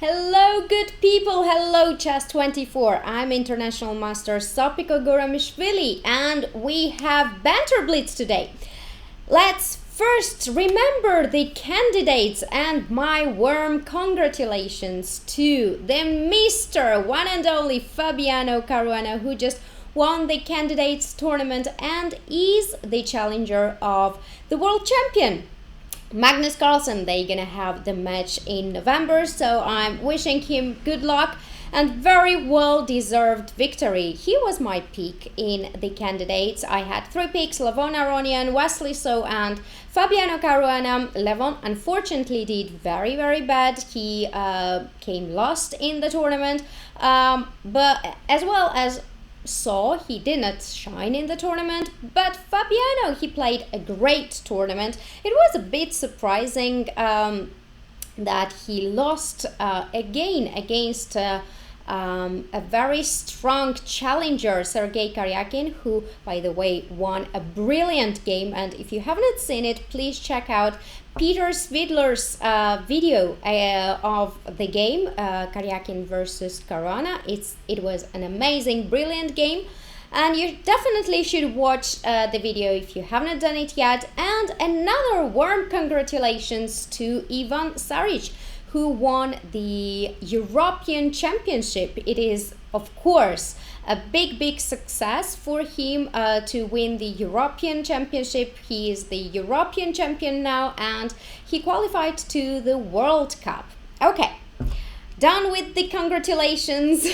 Hello, good people. Hello, Chess24. I'm International Master Sopiko Guramishvili, and we have Banter Blitz today. Let's first remember the candidates and my warm congratulations to the Mr. one and only Fabiano Caruana, who just won the candidates tournament and is the challenger of the world champion Magnus Carlsen. They're gonna have the match in November, so I'm wishing him good luck and very well deserved victory. He was my pick in the candidates. I had 3 picks: Levon Aronian, Wesley So and Fabiano Caruana. Levon unfortunately did very bad. He came last in the tournament, but as well as he did not shine in the tournament, but Fabiano, he played a great tournament. It was a bit surprising that he lost again against a very strong challenger, Sergei Karyakin, who, by the way, won a brilliant game. And if you haven't seen it, please check out Peter Svidler's video of the game, Karyakin versus Caruana. It was an amazing, brilliant game, and you definitely should watch the video if you haven't done it yet. And another warm congratulations to Ivan Saric, who won the European Championship. It is, of course, a big success for him to win the European Championship. He is the European champion now, and he qualified to the World Cup. Okay, done with the congratulations.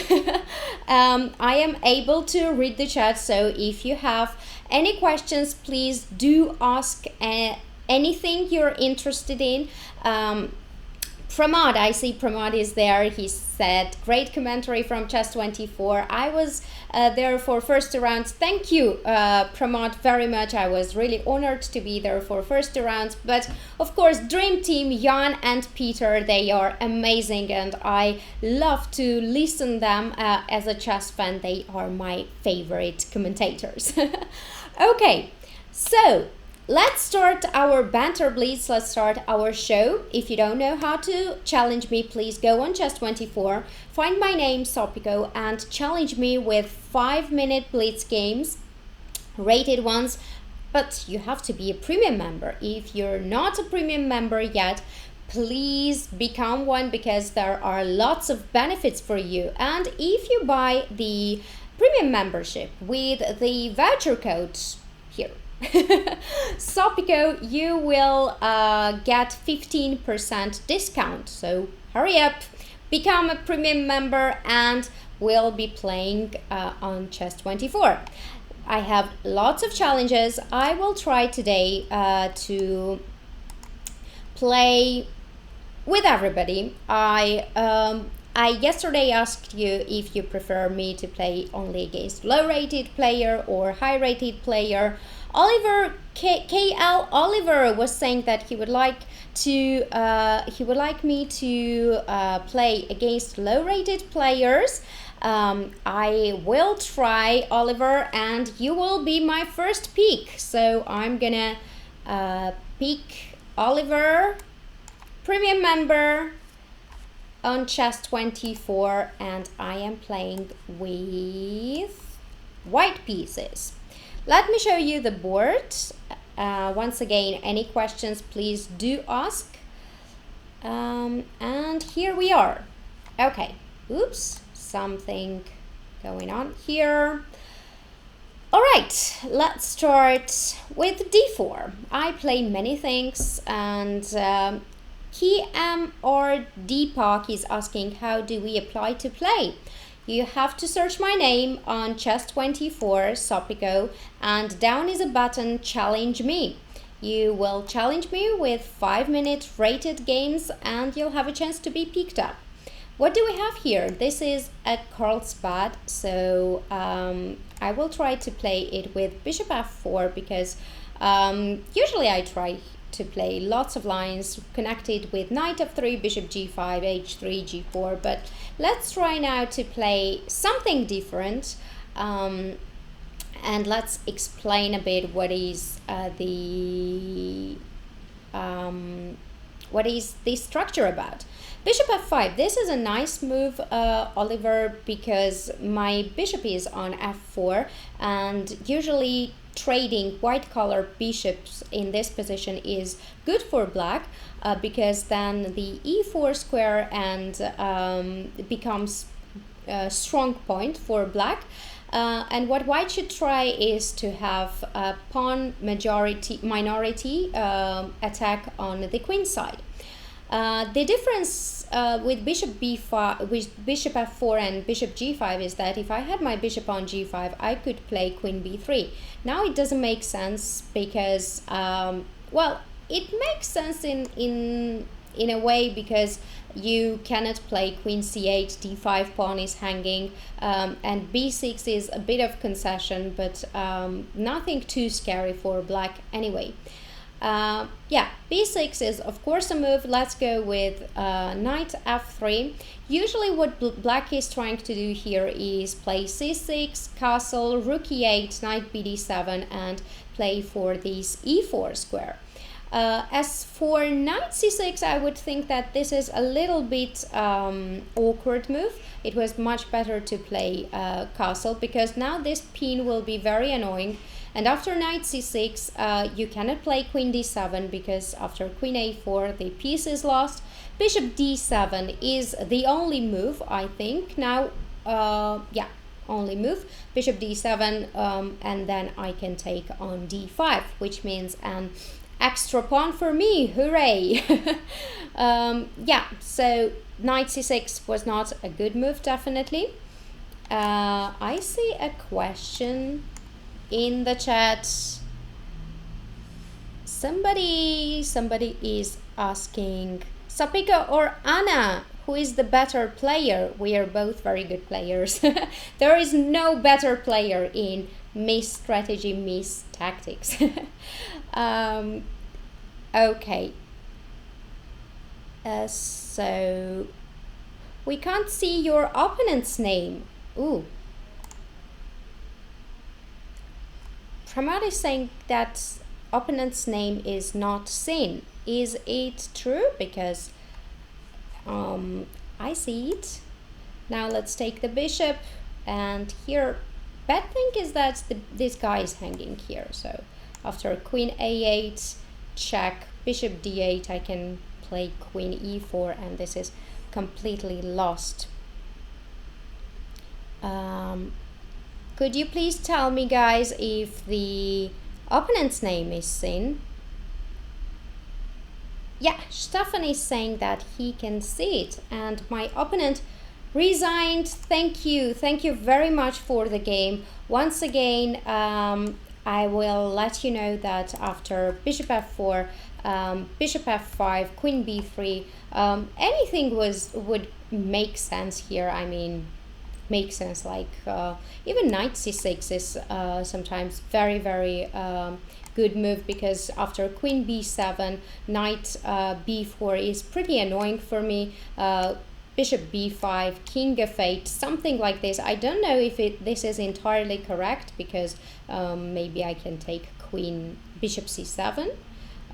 I am able to read the chat, so if you have any questions, please do ask anything you're interested in. Pramod, I see Pramod is there. He said, great commentary from Chess24. I was there for first rounds. Thank you, Pramod, very much. I was really honored to be there for first rounds. But of course, Dream Team, Jan and Peter, they are amazing, and I love to listen them as a chess fan. They are my favorite commentators. Okay, so let's start our Banter Blitz. Let's start our show. If you don't know how to challenge me, please go on Chess24, find my name, Sopiko, and challenge me with 5-minute Blitz games, rated ones. But you have to be a premium member. If you're not a premium member yet, please become one, because there are lots of benefits for you. And if you buy the premium membership with the voucher code here, Sopiko, you will get 15% discount. So hurry up, become a premium member, and we'll be playing on Chess24. I have lots of challenges. I will try today to play with everybody. I yesterday asked you if you prefer me to play only against low-rated player or high-rated player. Oliver KL Oliver was saying that he would like me to play against low-rated players. I will try, Oliver, and you will be my first pick. So I'm gonna pick Oliver, premium member on Chess24, and I am playing with white pieces. Let me show you the board. Once again, any questions, please do ask. And here we are. Okay, oops, something going on here. All right, let's start with d4. I play many things, and KM or Deepak is asking, how do we apply to play? You have to search my name on Chess24, Sopiko, and down is a button, challenge me. You will challenge me with 5-minute rated games, and you'll have a chance to be picked up. What do we have here? This is a Carlsbad, so I will try to play it with Bishop f4, because usually I try to play lots of lines connected with Knight f3, Bishop g5, h3, g4, but let's try now to play something different, and let's explain a bit what is the What is this structure about? Bishop f5. This is a nice move, Oliver, because my bishop is on f4, and usually trading white color bishops in this position is good for black, because then the e4 square and becomes a strong point for black. And what white should try is to have a pawn minority attack on the queen side. The difference with bishop b5, with bishop f4 and bishop g5 is that if I had my bishop on g5, I could play queen b3. Now it doesn't make sense because, well, it makes sense in a way because you cannot play queen c8, d5 pawn is hanging, and b6 is a bit of concession, but nothing too scary for black anyway. Yeah, b6 is of course a move. Let's go with knight f3. Usually what black is trying to do here is play c6, castle, rook e8, knight bd7, and play for this e4 square. As for knight c6, I would think that this is a little bit awkward move. It was much better to play castle, because now this pin will be very annoying. And after knight c6, you cannot play queen d7, because after queen a4, the piece is lost. Bishop d7 is the only move, I think. Now, yeah, only move. Bishop d7, and then I can take on d5, which means an extra pawn for me. Hooray! Yeah, so knight c6 was not a good move, definitely. I see a question in the chat. Somebody is asking, Sopiko or Anna, who is the better player? We are both very good players. There is no better player in Miss Strategy, Miss Tactics. Okay. So we can't see your opponent's name. Ooh. Pramod is saying that opponent's name is not seen. Is it true? Because I see it. Now let's take the bishop, and here bad thing is that this guy is hanging here. So after queen a8, check, bishop d8, I can play queen e4, and this is completely lost. Could you please tell me, guys, if the opponent's name is seen? Yeah, Stefan is saying that he can see it, and my opponent resigned. Thank you very much for the game. Once again, I will let you know that after bishop f4, bishop f5, queen b3, anything would make sense here. I mean, make sense, like even knight c6 is sometimes very good move, because after queen b7, knight b4 is pretty annoying for me. Bishop b5, king f8, something like this. I don't know if this is entirely correct, because maybe I can take queen bishop c7,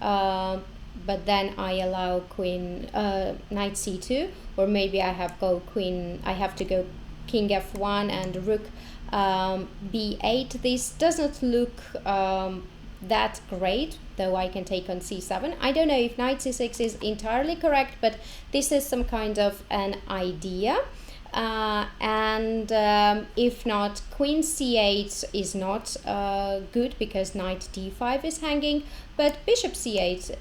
but then I allow queen knight c2, or maybe I have to go king f1 and rook b8. This doesn't look that great, though I can take on c7. I don't know if knight c6 is entirely correct, but this is some kind of an idea. And if not, queen c8 is not good, because knight d5 is hanging, but bishop c8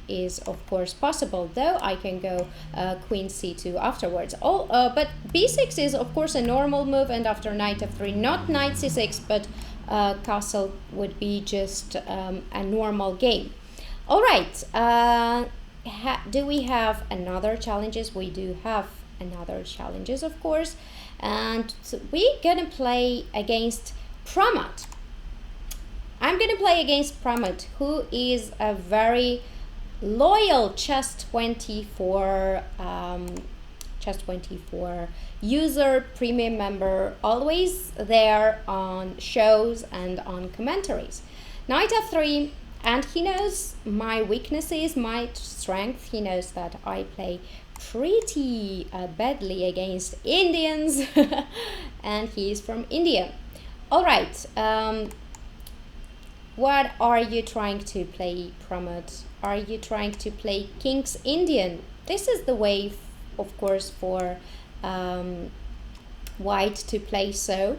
is of course possible, though I can go queen c2 afterwards. But b6 is of course a normal move, and after knight f3, not knight c6, but castle would be just a normal game. All right, do we have another challenges? We do have another challenges, of course, and so we're gonna play against Pramod. I'm gonna play against Pramod, who is a very loyal chess24 user, premium member, always there on shows and on commentaries. Knight f3, And he knows my weaknesses, my strength. He knows that I play pretty badly against Indians, and he is from India. All right. What are you trying to play, Pramod? Are you trying to play King's Indian? This is the way, of course, for white to play so.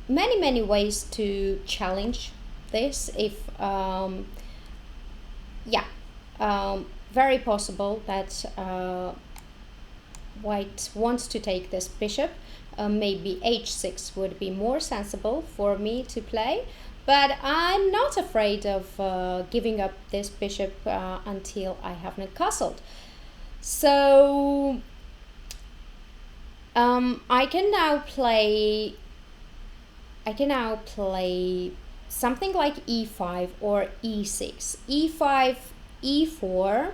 Many ways to challenge this. If yeah, very possible that white wants to take this bishop. Maybe h6 would be more sensible for me to play, but I'm not afraid of giving up this bishop until I have not castled. So I can now play something like e5 or e6. e5, e4,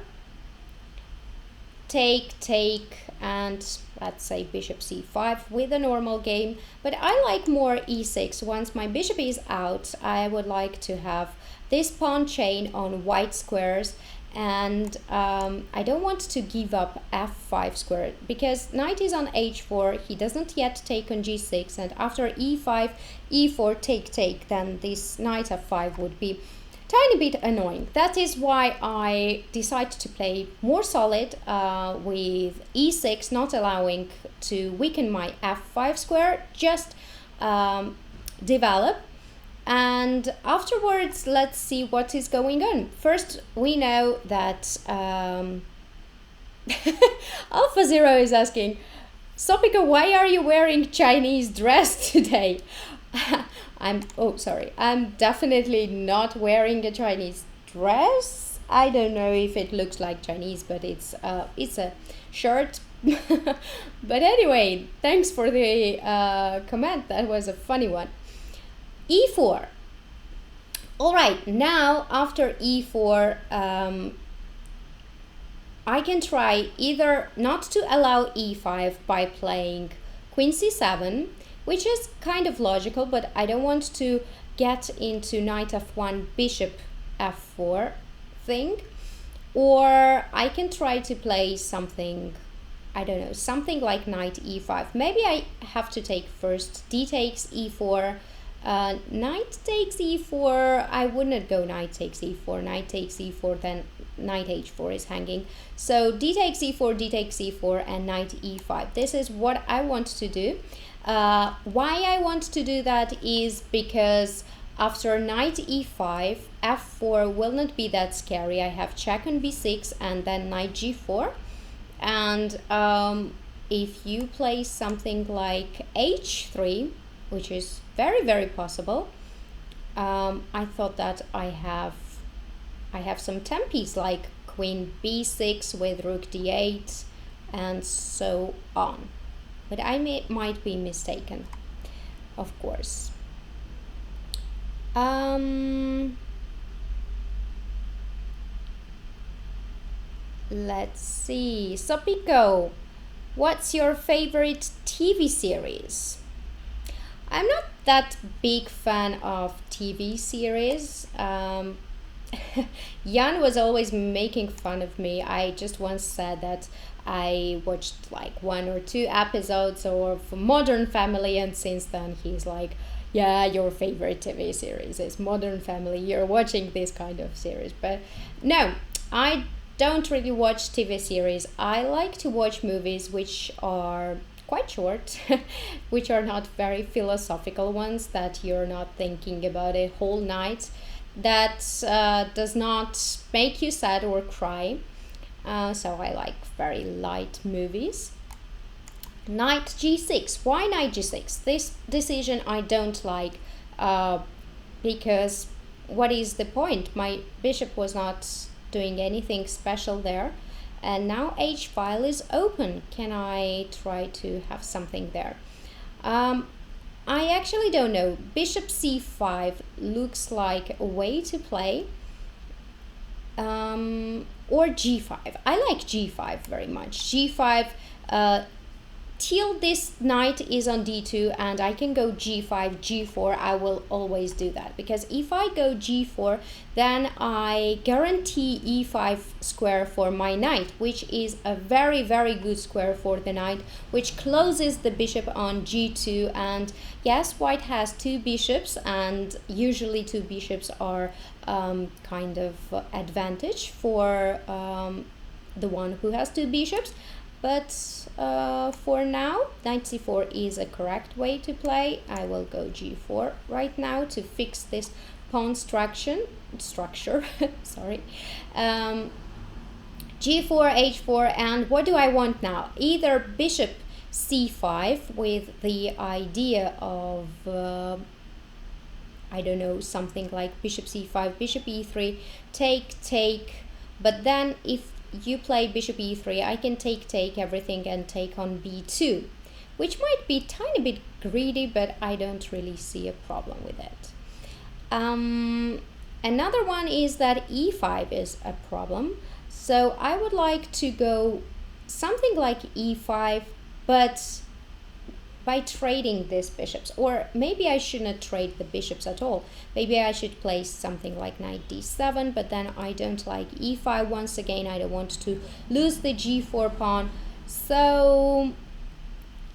take, and let's say bishop c5 with a normal game. But I like more e6. Once my bishop is out, I would like to have this pawn chain on white squares, and I don't want to give up f5 square, because knight is on h4, he doesn't yet take on g6, and after e5, e4, take, then this knight f5 would be tiny bit annoying. That is why I decide to play more solid with e6, not allowing to weaken my f5 square, just develop. And afterwards, let's see what is going on. First, we know that Alpha Zero is asking, Sopiko, why are you wearing Chinese dress today? I'm definitely not wearing a Chinese dress. I don't know if it looks like Chinese, but it's a shirt. But anyway, thanks for the comment. That was a funny one. e4. All right, now after e4, I can try either not to allow e5 by playing queen c7, which is kind of logical, but I don't want to get into knight f1, bishop f4 thing. Or I can try to play something, I don't know, something like knight e5. Maybe I have to take first d takes e4, knight takes e4. I wouldn't go knight takes e4, knight takes e4, then knight h4 is hanging. So d takes e4, d takes e4, and knight e5. This is what I want to do. Why I want to do that is because after knight e5, f4 will not be that scary. I have check on b6 and then knight g4. And if you play something like h3, which is very possible, I thought that I have some tempes like queen b6 with rook d8 and so on. But I might be mistaken, of course. Let's see. Sopiko, what's your favorite TV series? I'm not that big fan of TV series. Jan was always making fun of me. I just once said that I watched like 1 or 2 episodes of Modern Family, and since then he's like, yeah, your favorite TV series is Modern Family, you're watching this kind of series. But no, I don't really watch TV series. I like to watch movies which are quite short, which are not very philosophical ones, that you're not thinking about a whole night, that does not make you sad or cry. So I like very light movies. Knight g6. Why knight g6? This decision I don't like, because what is the point? My bishop was not doing anything special there, and now h file is open. Can I try to have something there? I actually don't know. Bishop c5 looks like a way to play. Or g5. I like g5 very much. g5 till this knight is on d2 and I can go g5, g4, I will always do that, because if I go g4, then I guarantee e5 square for my knight, which is a very, very good square for the knight, which closes the bishop on g2. And yes, white has two bishops, and usually two bishops are kind of advantage for the one who has two bishops. But for now, knight c4 is a correct way to play. I will go g4 right now to fix this pawn structure. Sorry. G4, h4, and what do I want now? Either bishop c5 with the idea of I don't know, something like bishop c5, bishop e3, take, but then if you play bishop e3, I can take everything and take on b2, which might be tiny bit greedy, but I don't really see a problem with it. Another one is that e5 is a problem, so I would like to go something like e5, but by trading these bishops, or maybe I shouldn't trade the bishops at all. Maybe I should play something like knight d7, but then I don't like e5 once again. I don't want to lose the g4 pawn. So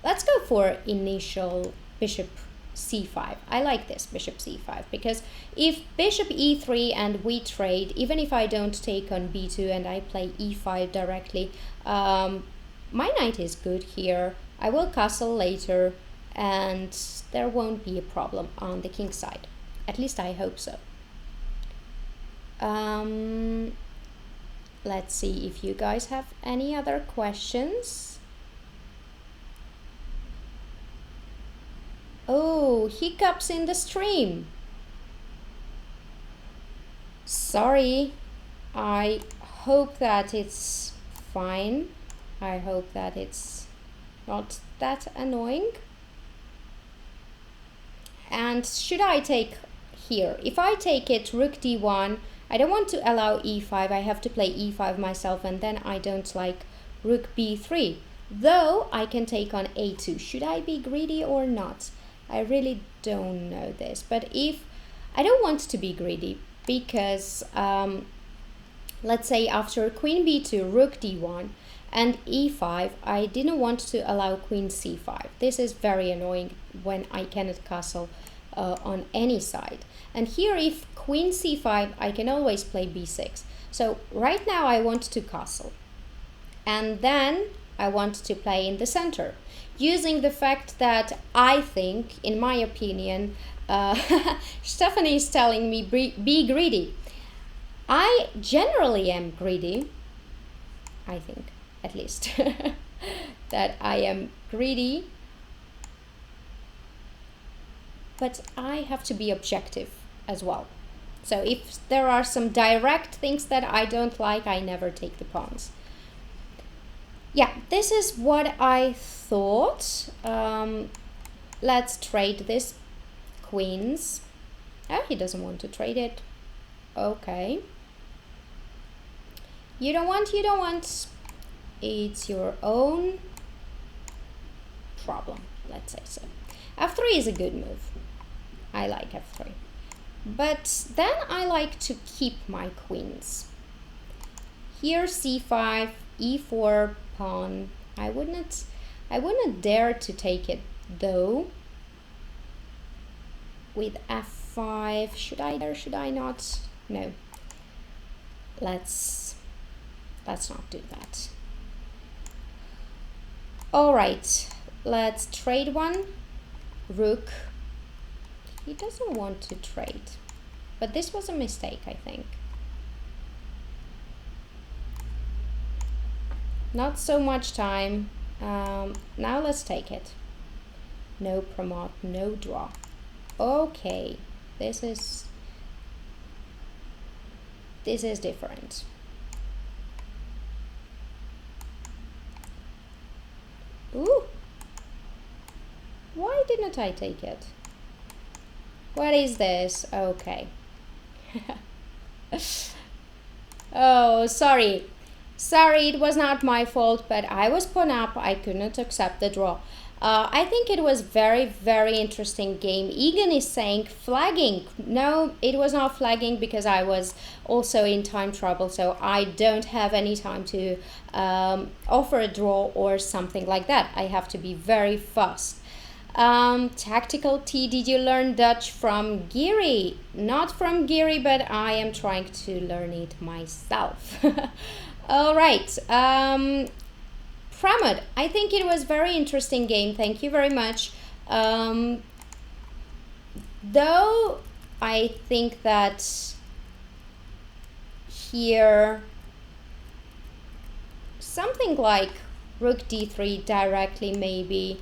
let's go for initial bishop c5. I like this bishop c5, because if bishop e3 and we trade, even if I don't take on b2 and I play e5 directly, my knight is good here. I will castle later and there won't be a problem on the king side. At least I hope so. Let's see if you guys have any other questions. Oh, hiccups in the stream. Sorry. I hope that it's fine. I hope that it's not that annoying. And should I take here? If I take it rook d1, I don't want to allow e5. I have to play e5 myself, and then I don't like rook b3. Though I can take on a2. Should I be greedy or not? I really don't know this. But if I don't want to be greedy, because let's say after queen b2, rook d1, and e5, I didn't want to allow queen c5. This is very annoying when I cannot castle on any side. And here, if queen c5, I can always play b6. So right now I want to castle. And then I want to play in the center, using the fact that I think, in my opinion, Stephanie is telling me be greedy. I generally am greedy, I think. At least that I am greedy, but I have to be objective as well. So if there are some direct things that I don't like, I never take the pawns. Yeah, this is what I thought. Let's trade this queens. Oh, he doesn't want to trade it. Okay. You don't want. It's your own problem, let's say so. f3 is a good move. I like f3. But then I like to keep my queens. Here c5, e4 pawn. I wouldn't dare to take it though. With f5, should I dare, should I not? No. Let's not do that. All right, let's trade one. Rook. He doesn't want to trade, but this was a mistake, I think. Not so much time. Now let's take it. No promote, no draw. Okay, this is different. Ooh, why didn't I take it? What is this? Okay. Oh, sorry. Sorry, it was not my fault, but I was pawn up. I could not accept the draw. I think it was very interesting game. Egan is saying flagging. No, it was not flagging because I was also in time trouble, so I don't have any time to offer a draw or something like that. I have to be very fast. Tactical T, did you learn Dutch from Giri? Not from Giri, but I am trying to learn it myself. All right. Pramod, I think it was very interesting game. Thank you very much. Though I think that here something like rook d3 directly maybe,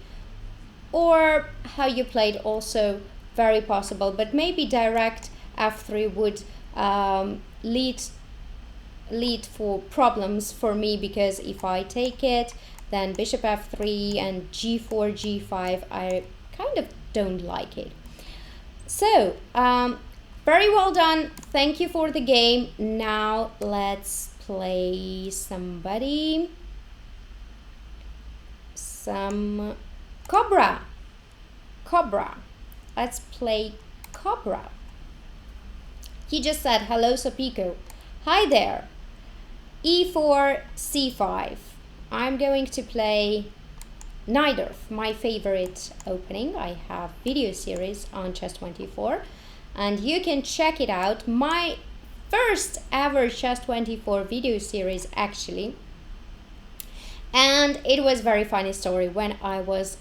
or how you played also very possible, but maybe direct f3 would lead for problems for me, because if I take it, then bishop f3 and g4, g5, I kind of don't like it. So, very well done. Thank you for the game. Now let's play somebody. Some Cobra. Let's play Cobra. He just said, hello, Sopiko. Hi there. e4, c5. I'm going to play neither, my favorite opening. I have video series on Chess24, and you can check it out. My first ever Chess24 video series, actually. And it was a very funny story when I was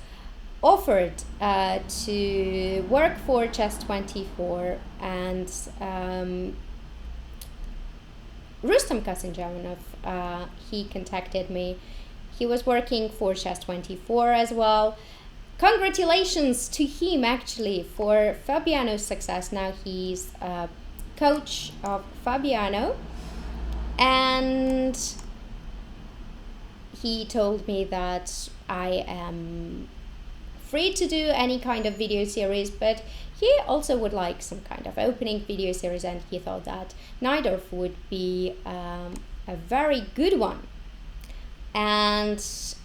offered to work for Chess24, and Rustam Kasimjanov, he contacted me. He was working for Chess24 as well. Congratulations to him, actually, for Fabiano's success. Now he's coach of Fabiano, and he told me that I am free to do any kind of video series, but he also would like some kind of opening video series, and he thought that Najdorf would be a very good one. And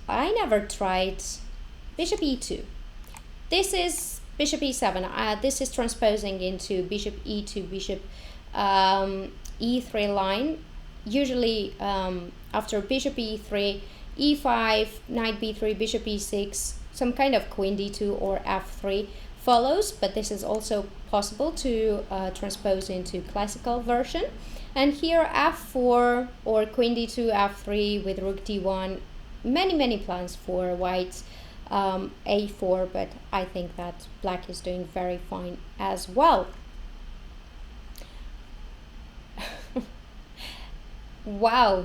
I never tried bishop e2. This is bishop e7. This is transposing into bishop e2, bishop e3 line. Usually after bishop e3, e5, knight b3, bishop e6, some kind of queen d2 or f3 follows, but this is also possible to transpose into classical version. And here f4 or queen d2, f3 with rook d1, many plans for white, a4, but I think that black is doing very fine as well. Wow,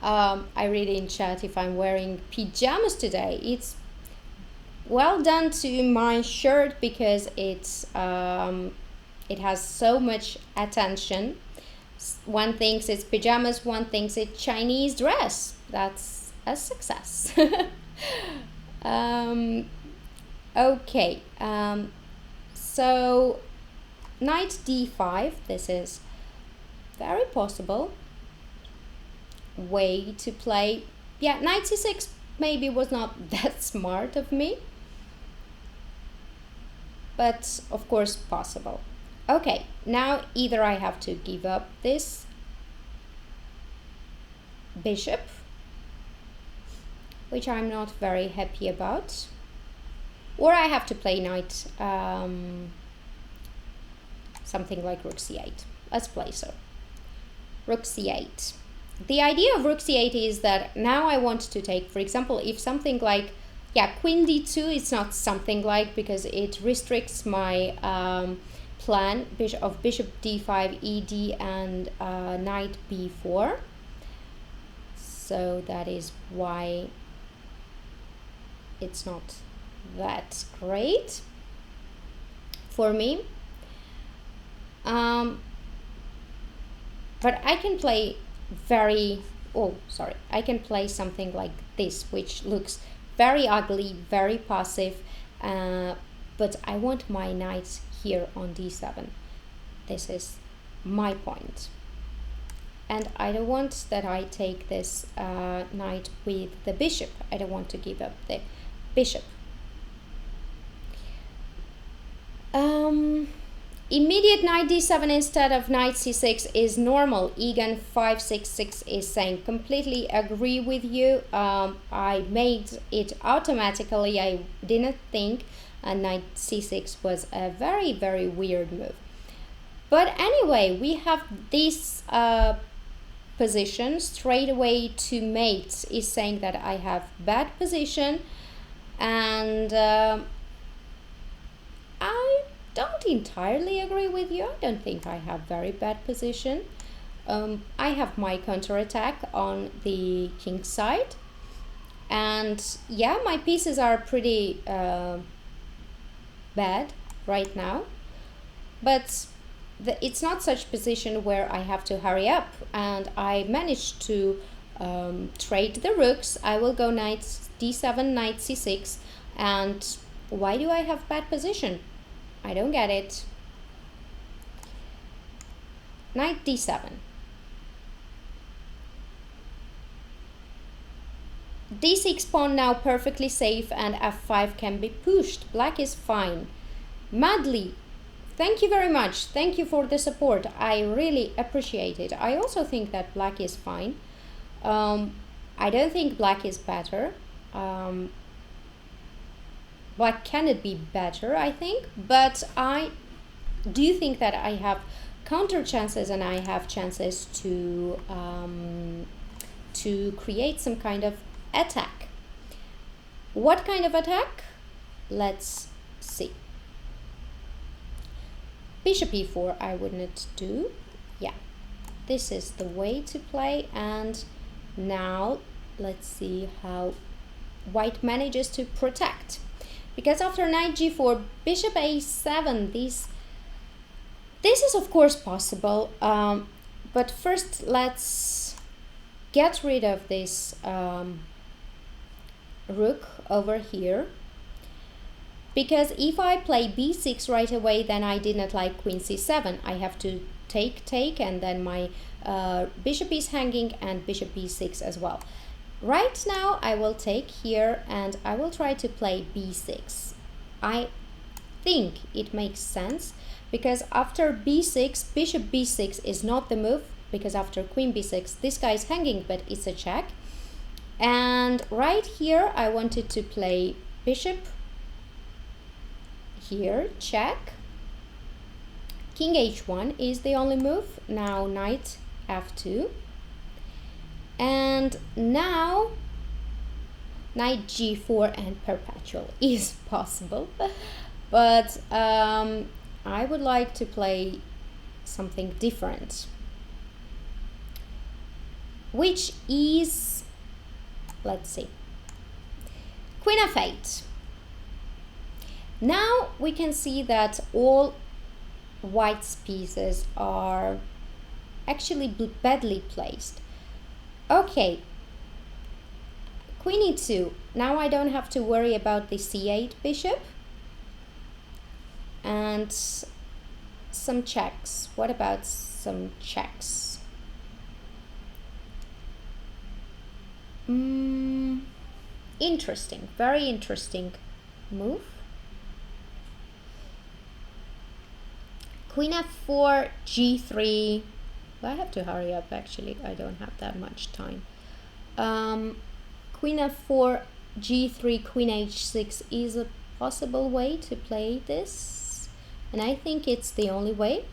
I read in chat if I'm wearing pajamas today. It's well done to my shirt because it's it has so much attention. One thinks it's pajamas, one thinks it's Chinese dress. That's a success. Okay, so knight d5, this is very possible way to play. Yeah, knight c6 maybe was not that smart of me, but of course possible. Okay, now either I have to give up this bishop, which I'm not very happy about, or I have to play knight something like rook c8. Let's play so. Rook c8. The idea of rook c8 is that now I want to take, for example, if something like, yeah, queen d2, it's not something like, because it restricts my plan of bishop d5, ed, and knight b4. So that is why it's not that great for me. But I can play I can play something like this, which looks very ugly, very passive, but I want my knight here on d7. This is my point. and I don't want that I take this knight with the bishop. I don't want to give up the bishop. Immediate knight d7 instead of knight c6 is normal. Egan 566 is saying completely agree with you. I made it automatically. I didn't think knight c6 was a very, very weird move. But anyway, we have this position straight away to mate is saying that I have bad position, and I don't entirely agree with you. I don't think I have very bad position. I have my counterattack on the king side, and yeah, my pieces are pretty bad right now, but it's not such position where I have to hurry up, and I managed to trade the rooks. I will go knight d7, knight c6, and why do I have bad position? I don't get it. Knight d7. d6 pawn now perfectly safe, and f5 can be pushed. Black is fine. Madly, thank you very much. Thank you for the support. I really appreciate it. I also think that black is fine. I don't think black is better. Black cannot be better, I think, but I do think that I have counter chances, and I have chances to create some kind of attack. What kind of attack? Let's see. Bishop e4 I would not do. Yeah, this is the way to play, and now let's see how white manages to protect. Because after knight g4, bishop a7, this is of course possible, but first let's get rid of this rook over here, because if I play b6 right away, then I did not like queen c7. I have to take, and then my bishop is hanging, and bishop b6 as well. Right now I will take here, and I will try to play b6. I think it makes sense, because after b6, bishop b6 is not the move, because after queen b6, this guy is hanging, but it's a check. And right here I wanted to play bishop here, check. King h1 is the only move. Now knight f2. And now knight g4 and perpetual is possible, but I would like to play something different, which is, let's see, queen f8. Now we can see that all white's pieces are actually badly placed. Okay, queen e2. Now I don't have to worry about the c8 bishop. And some checks. What about some checks? Interesting, very interesting move. Queen f4, g3. I have to hurry up, actually. I don't have that much time. Queen f4, g3, queen h6 is a possible way to play this. And I think it's the only way,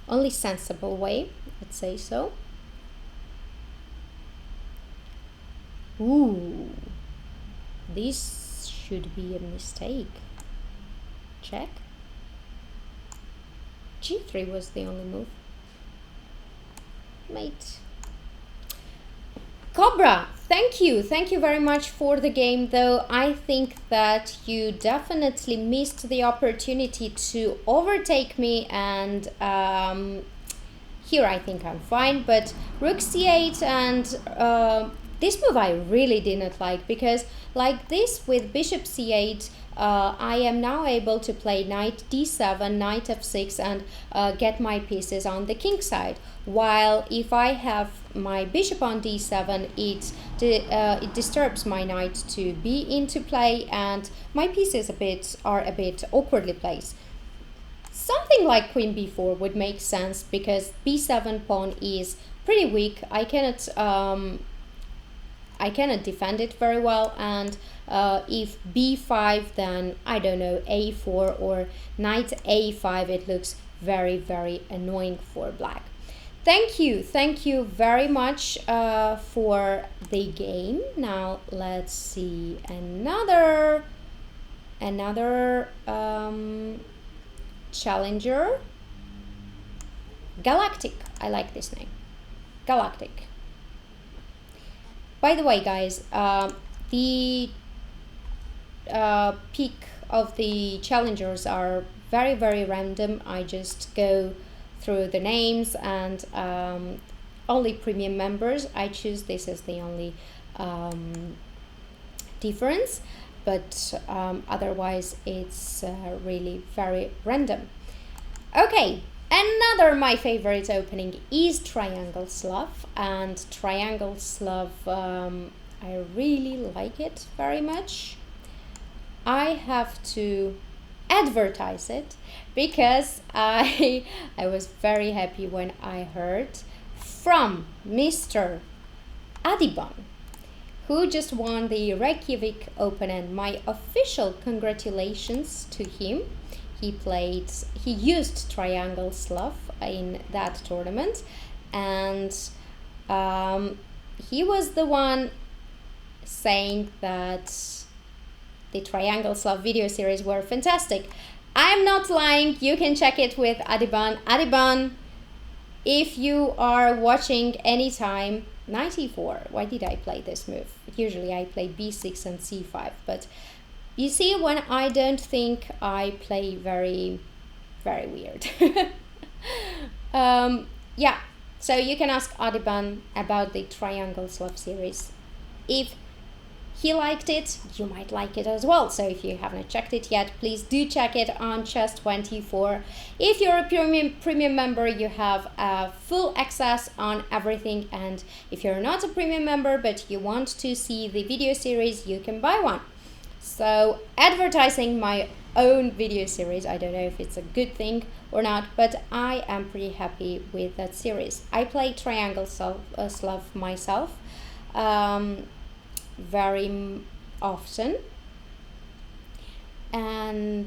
only sensible way, let's say so. Ooh, this should be a mistake. Check. g3 was the only move. Mate. Cobra, thank you very much for the game, though I think that you definitely missed the opportunity to overtake me, and here I think I'm fine, but rook c8 and this move I really didn't like, because like this with bishop c8, I am now able to play knight d7, knight f6, and get my pieces on the king side. While if I have my bishop on d7, it disturbs my knight to be into play, and my pieces are a bit awkwardly placed. Something like queen b4 would make sense because b7 pawn is pretty weak. I cannot defend it very well, and if b5, then I don't know, a4 or knight a5, it looks very, very annoying for black. Thank you very much for the game. Now let's see another challenger. Galactic, I like this name, Galactic. By the way, guys, the pick of the challengers are very, very random. I just go through the names, and only premium members I choose. This is the only difference, but otherwise it's really very random. Okay. Another my favorite opening is Triangle Slav, and Triangle Slav, I really like it very much. I have to advertise it because I was very happy when I heard from Mr. Adiban, who just won the Reykjavik Open, and my official congratulations to him. He used Triangle Slav in that tournament, and he was the one saying that the Triangle Slav video series were fantastic. I'm not lying, you can check it with Adiban. Adiban, if you are watching anytime, knight e4, why did I play this move? Usually I play b6 and c5, but you see, when I don't think, I play very, very weird. Yeah, so you can ask Adiban about the Triangle Slav series. If he liked it, you might like it as well. So if you haven't checked it yet, please do check it on Chess24. If you're a premium member, you have full access on everything. And if you're not a premium member, but you want to see the video series, you can buy one. So advertising my own video series, I don't know if it's a good thing or not, but I am pretty happy with that series. I play Triangle Slav myself very often, and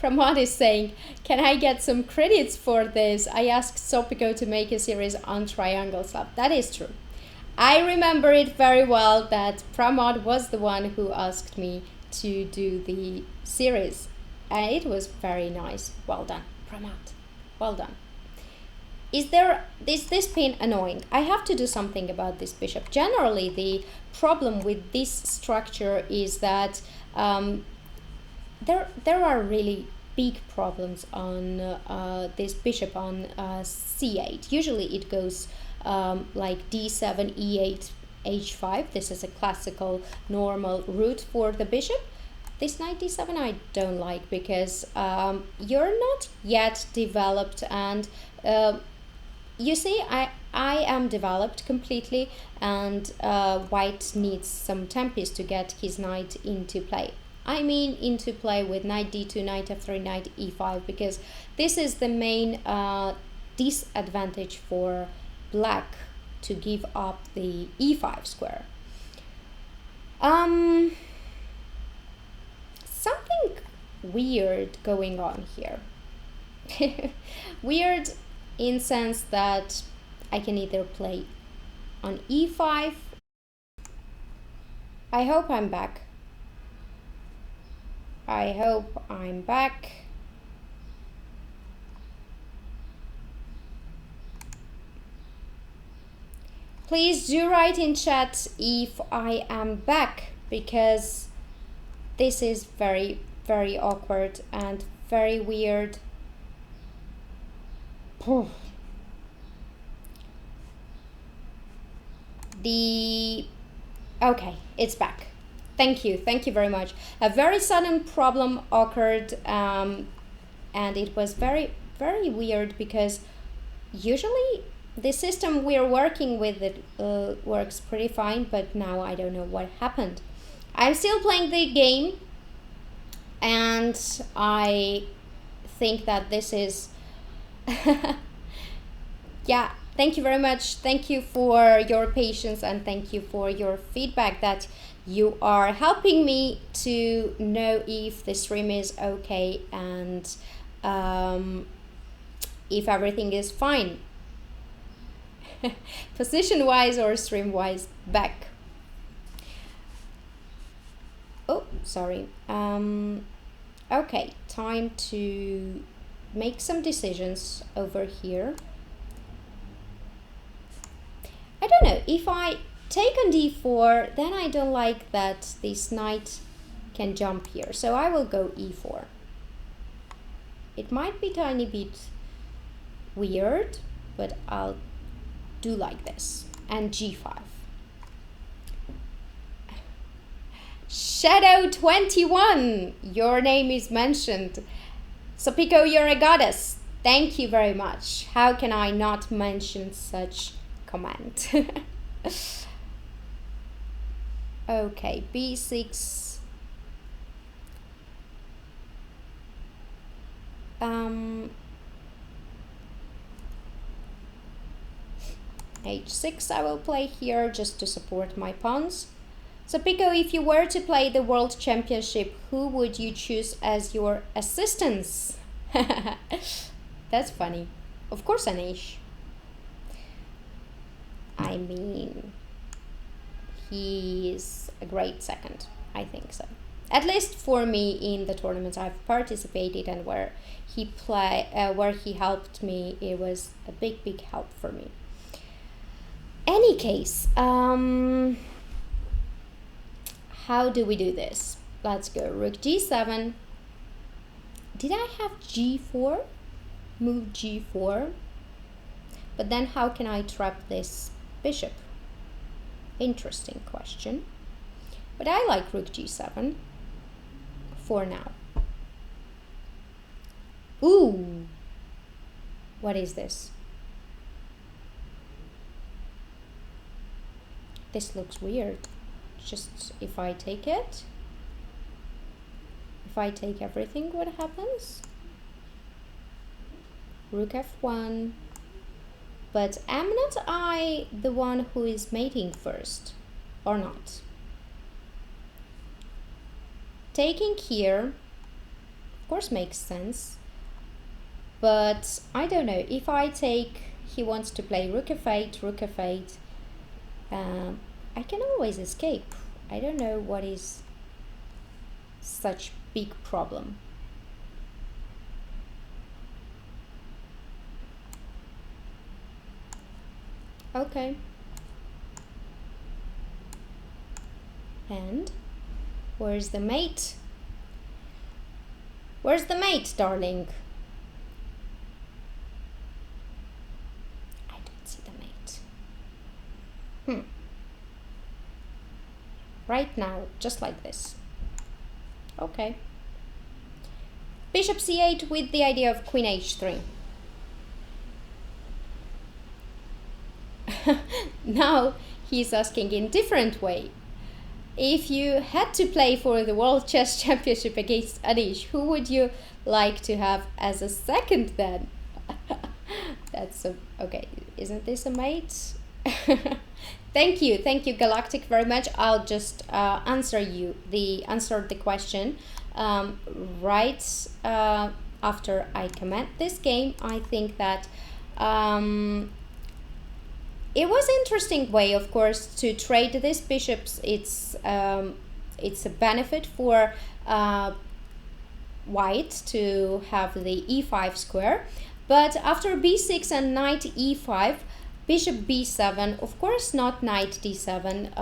Pramod is saying, can I get some credits for this? I asked Sopiko to make a series on Triangle Slav. That is true. I remember it very well that Pramod was the one who asked me to do the series, and it was very nice. Well done, Pramod. Well done. Is this pin annoying? I have to do something about this bishop. Generally, the problem with this structure is that there are really big problems on this bishop on c8. Usually it goes like d7, e8, h5. This is a classical normal route for the bishop. This knight d7 I don't like because you're not yet developed, and you see I am developed completely, and white needs some tempies to get his knight into play. I mean into play with knight d2, knight f3, knight e5, because this is the main disadvantage for black to give up the e5 square. Something weird going on here. Weird in sense that I can either play on e5. I hope I'm back. I hope I'm back. Please do write in chat if I am back, because this is very, very awkward and very weird. Okay, it's back. Thank you very much. A very sudden problem occurred, and it was very, very weird because usually the system we're working with it works pretty fine, but now I don't know what happened. I'm still playing the game, and I think that this is yeah, thank you very much. Thank you for your patience, and thank you for your feedback that you are helping me to know if the stream is okay, and if everything is fine position wise or stream wise. Back. Oh, sorry. Okay, time to make some decisions over here. I don't know, if I take on d4, then I don't like that this knight can jump here, so I will go e4. It might be a tiny bit weird, but I'll do like this. And g5. Shadow21, your name is mentioned. Sopiko, you're a goddess. Thank you very much. How can I not mention such comment? Okay, b6. h6 I will play here just to support my pawns. So Pico, if you were to play the World Championship, who would you choose as your assistants? That's funny. Of course, Anish. I mean, he's a great second. I think so. At least for me in the tournaments I've participated and where he helped me, it was a big help for me. Any case, how do we do this? Let's go rook g7. Did I have g4? Move g4. But then how can I trap this bishop? Interesting question. But I like rook g7 for now. Ooh! What is this? This looks weird. Just if I take it, if I take everything, what happens? Rook f1. But am not I the one who is mating first, or not? Taking here, of course, makes sense. But I don't know. If I take, he wants to play rook f8, rook f8. I can always escape. I don't know what is such big problem. Okay. And where's the mate? Where's the mate, darling? I don't see the mate. Right now, just like this. Okay. Bishop c8 with the idea of queen h3. Now he's asking in different way. If you had to play for the World Chess Championship against Anish, who would you like to have as a second then? That's okay. Isn't this a mate? Thank you, Galactic, very much. I'll just answer the question right after I comment this game. I think that it was an interesting way, of course, to trade these bishops. It's a benefit for white to have the e5 square, but after b6 and knight e5, bishop b7, of course not knight d7,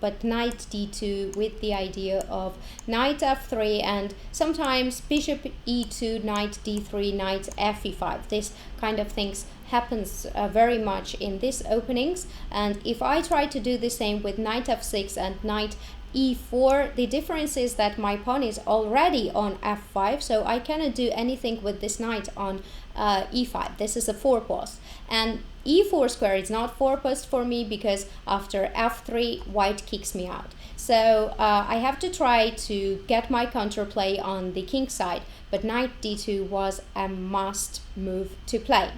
but knight d2 with the idea of knight f3, and sometimes bishop e2, knight d3, knight fe5. This kind of things happens very much in these openings, and if I try to do the same with knight f6 and knight e4. The difference is that my pawn is already on f5, so I cannot do anything with this knight on e5. This is a forepost, and e4 square is not forepost for me because after f3 white kicks me out. So I have to try to get my counterplay on the king side, but knight d2 was a must move to play.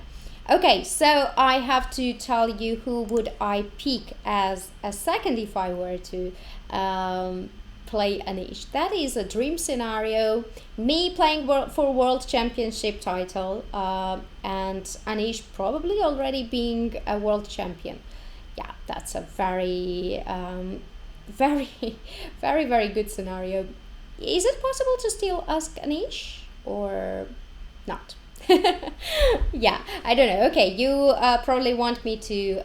Okay, so I have to tell you who would I pick as a second if I were to play Anish. That is a dream scenario, me playing for World Championship title, and Anish probably already being a world champion. Yeah, that's a very, very good scenario. Is it possible to still ask Anish or not? Yeah, I don't know. Okay, you probably want me to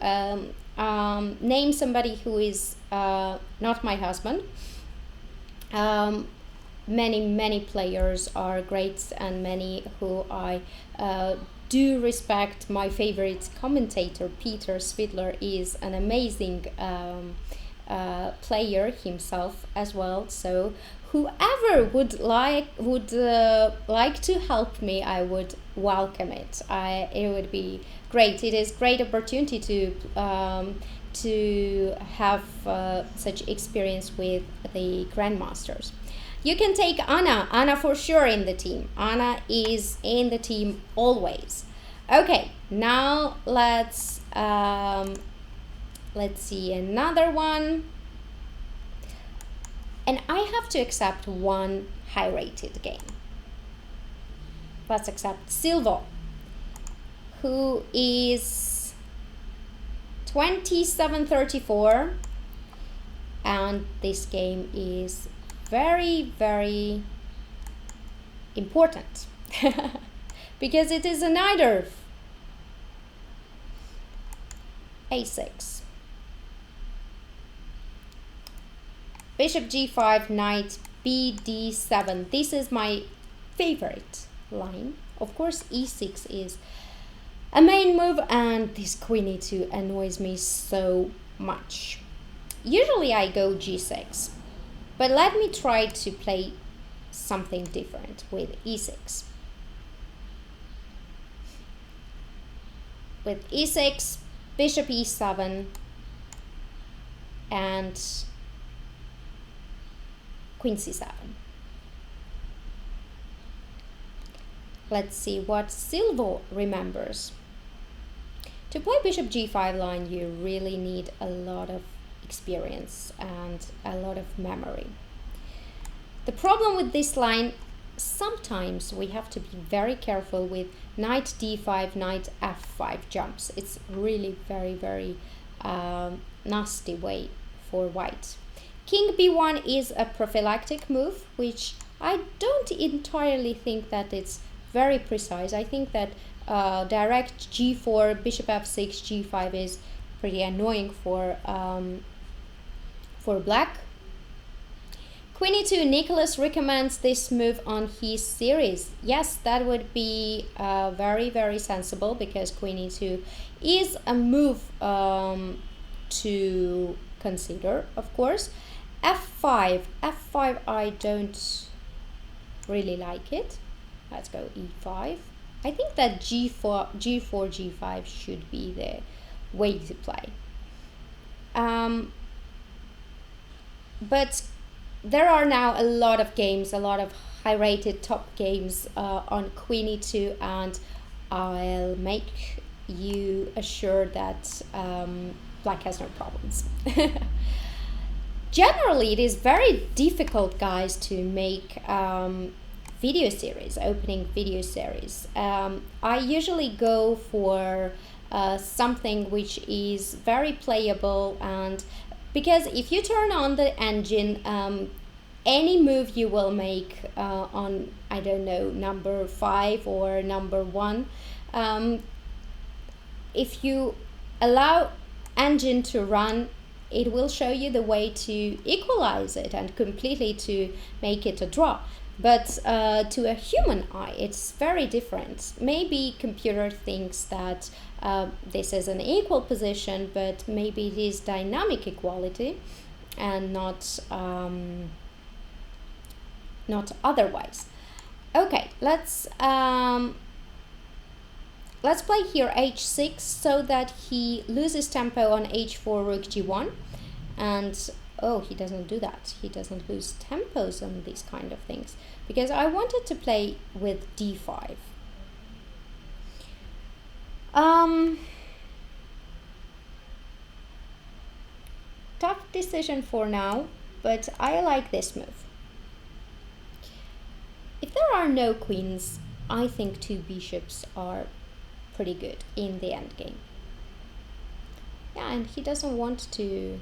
name somebody who is not my husband. Many players are great, and many who I do respect. My favorite commentator, Peter Svidler, is an amazing player himself as well. So whoever would like to help me, I would welcome it. It would be great. It is great opportunity to have such experience with the grandmasters. You can take Anna for sure in the team. Anna is in the team always. Okay, now let's see another one. And I have to accept one high-rated game. Let's accept Silvo, who is 2734, and this game is very important because it is a neither. A6. Bishop g5, knight bd7. This is my favorite line. Of course, e6 is a main move, and this queen e2 annoys me so much. Usually I go g6, but let me try to play something different with e6. With e6, bishop e7, and queen c7. Let's see what Silvo remembers. To play bishop g5 line, you really need a lot of experience and a lot of memory. The problem with this line, sometimes we have to be very careful with knight d5, knight f5 jumps. It's really very nasty way for white. King b1 is a prophylactic move, which I don't entirely think that it's very precise. I think that direct g4, bishop f6, g5 is pretty annoying for black. Queen e2, Nicholas recommends this move on his series. Yes, that would be very sensible, because queen e2 is a move to consider, of course. f5 I don't really like it. Let's go e5. I think that g4 g5 should be the way to play. But there are now a lot of games, a lot of high-rated top games on queen e2, and I'll make you assured that black has no problems. Generally, it is very difficult, guys, to make video series, opening video series. I usually go for something which is very playable, and because if you turn on the engine, any move you will make on, I don't know, number 5 or number 1, if you allow engine to run, it will show you the way to equalize it and completely to make it a draw. But to a human eye, it's very different. Maybe computer thinks that this is an equal position, but maybe it is dynamic equality. and not otherwise. Okay, let's play here h6 so that he loses tempo on h4 rook g1, and oh, he doesn't do that. He doesn't lose tempos on these kind of things, because I wanted to play with d5. Tough decision for now, but I like this move. If there are no queens, I think two bishops are pretty good in the endgame. Yeah, and he doesn't want to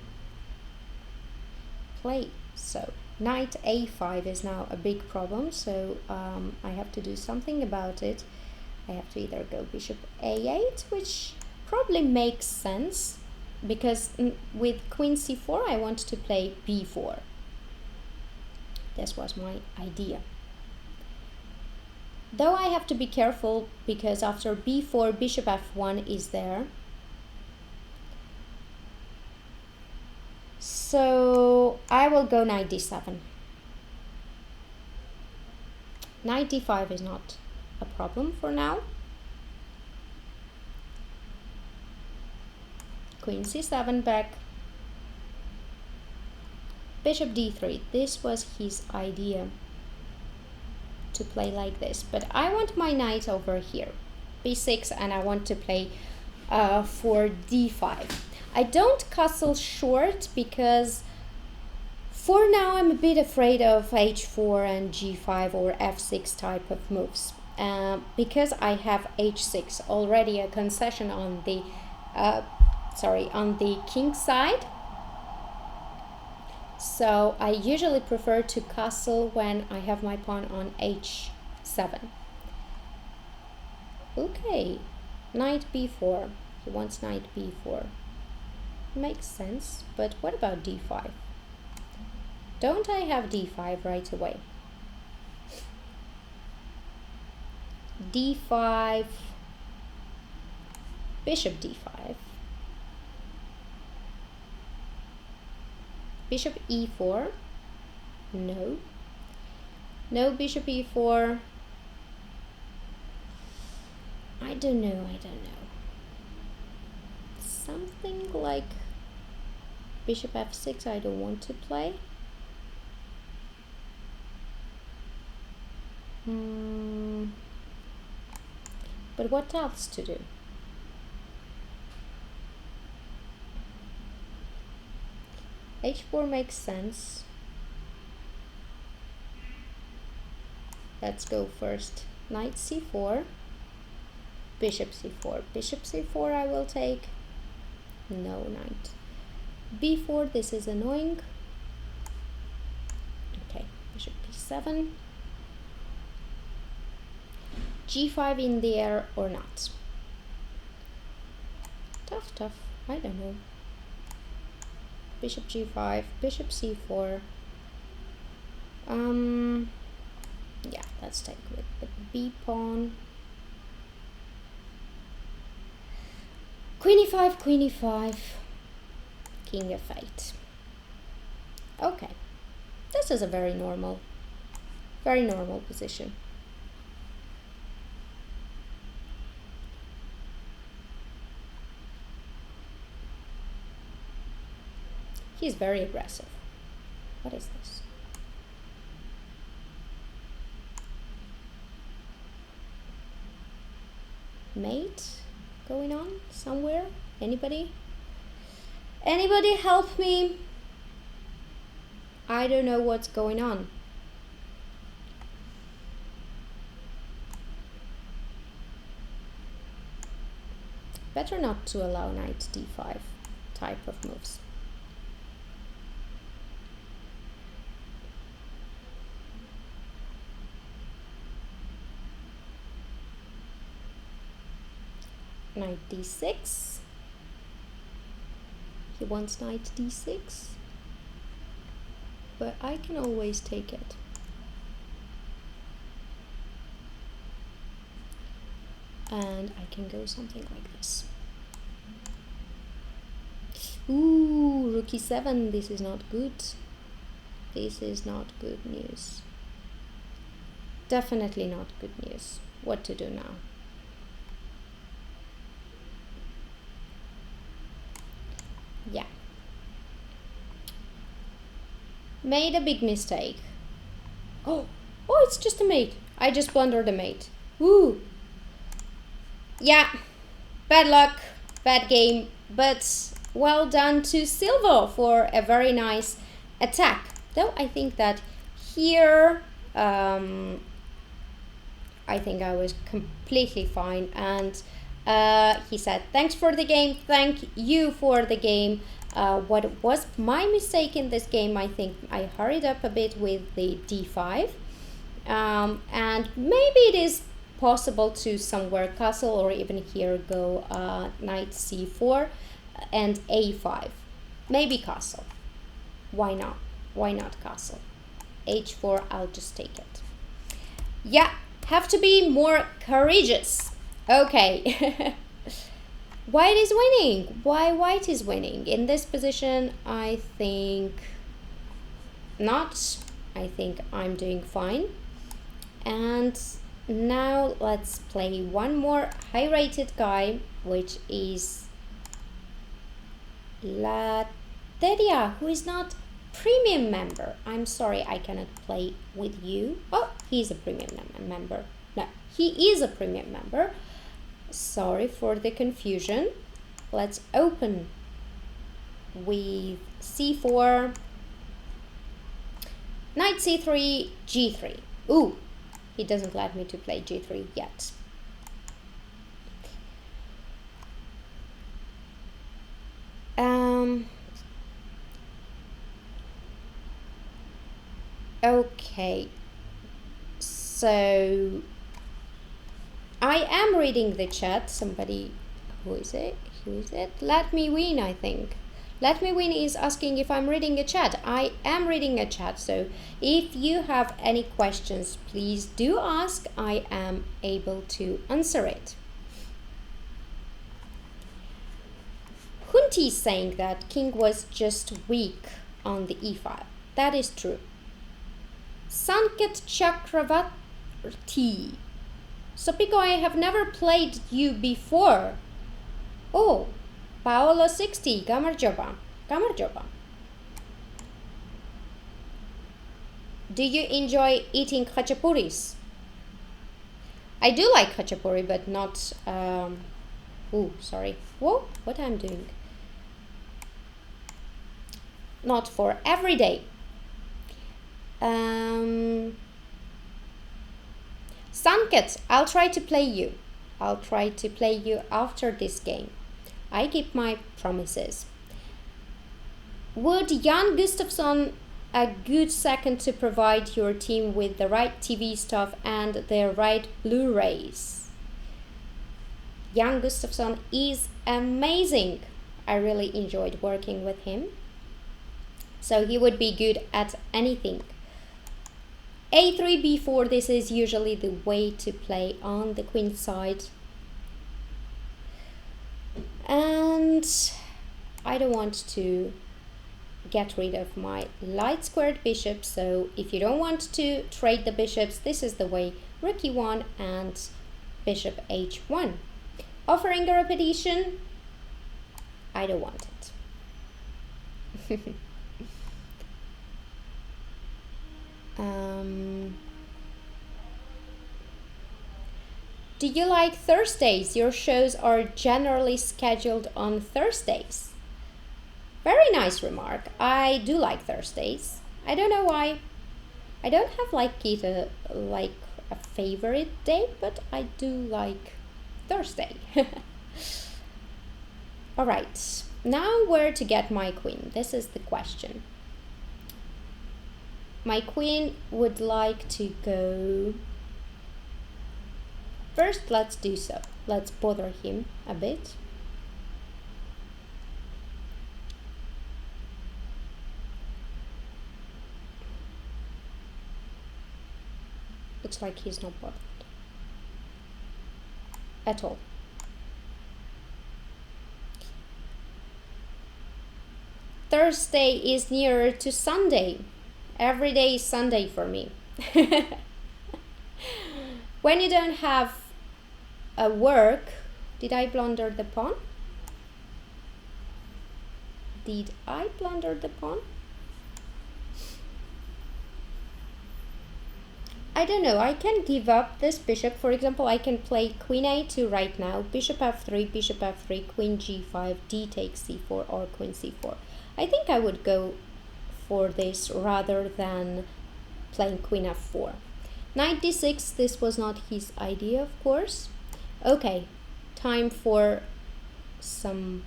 play, so knight a5 is now a big problem, so I have to do something about it. I have to either go bishop a8, which probably makes sense, because with queen c4 I want to play b4. This was my idea. Though I have to be careful, because after b4, bishop f1 is there. So I will go knight d7. Knight d5 is not a problem for now. Queen c7 back. Bishop d3. This was his idea, to play like this, but I want my knight over here, b6, and I want to play for d5. I don't castle short because for now I'm a bit afraid of h4 and g5 or f6 type of moves, because I have h6 already, a concession on the on the king side. So I usually prefer to castle when I have my pawn on h7. Okay, knight b4. He wants knight b4. Makes sense, but what about d5? Don't I have d5 right away? d5, bishop d5. Bishop e4, no. No bishop e4. I don't know. Something like bishop f6 I don't want to play. But what else to do? h4 makes sense. Let's go first. Knight c4, bishop c4. Bishop c4 I will take. No, knight b4. This is annoying. Okay, bishop b7. g5 in the air or not? Tough. I don't know. Bishop g5, bishop c4. Yeah, let's take with the b pawn. Queen e5, queen e5, king f8. Okay, this is a very normal position. He's very aggressive. What is this? Mate going on somewhere? Anybody? Anybody help me? I don't know what's going on. Better not to allow knight d5 type of moves. Knight d6. He wants knight d6, but I can always take it. And I can go something like this. Ooh, rook e7. This is not good. This is not good news. Definitely not good news. What to do now? Yeah. Made a big mistake. Oh, it's just a mate. I just blundered a mate. Woo. Yeah, bad luck, bad game, but well done to Silva for a very nice attack. Though I think that here, I think I was completely fine. And he said, thanks for the game, thank you for the game. What was my mistake in this game? I think I hurried up a bit with the d5. And maybe it is possible to somewhere castle, or even here go knight c4 and a5. Maybe castle. Why not? Why not castle? h4, I'll just take it. Yeah, have to be more courageous. Okay. White is winning. Why white is winning? In this position, I think not. I think I'm doing fine. And now let's play one more high-rated guy, which is Lateria, who is not premium member. I'm sorry, I cannot play with you. Oh, he's a premium member. No, he is a premium member. Sorry for the confusion. Let's open with c4, knight c3, g3. Ooh, he doesn't let me to play g3 yet. Okay, so I am reading the chat. Somebody, who is it? Let me win, I think. Let me win is asking if I'm reading a chat. I am reading a chat, so if you have any questions, please do ask. I am able to answer it. Hunti is saying that king was just weak on the e-file. That is true. Sanket Chakravarti. Sopiko, I have never played you before. Oh, Paolo 60, Gamarjoba. Do you enjoy eating khachapuris? I do like khachapuri, but not, sorry. Whoa, what I'm doing? Not for every day. Sanket, I'll try to play you. I'll try to play you after this game. I keep my promises. Would Jan Gustafsson a good second to provide your team with the right TV stuff and the right Blu-rays? Jan Gustafsson is amazing. I really enjoyed working with him. So he would be good at anything. A3, B4, this is usually the way to play on the queen side. And I don't want to get rid of my light squared bishop, so if you don't want to trade the bishops, this is the way. Rook e1 and bishop h1. Offering a repetition? I don't want it. Do you like Thursdays? Your shows are generally scheduled on Thursdays. Very nice remark. I do like Thursdays. I don't know why. I don't have like a favorite day, but I do like Thursday. All right. Now where to get my queen? This is the question. My queen would like to go. First, let's do so. Let's bother him a bit. Looks like he's not bothered at all. Thursday is nearer to Sunday. Every day is Sunday for me. When you don't have a work, did I blunder the pawn? Did I blunder the pawn? I don't know. I can give up this bishop. For example, I can play queen a2 right now, bishop f3, queen g5, d takes c4, or queen c4. I think I would go for this rather than playing queen f4. Knight d6, this was not his idea, of course. Okay, time for some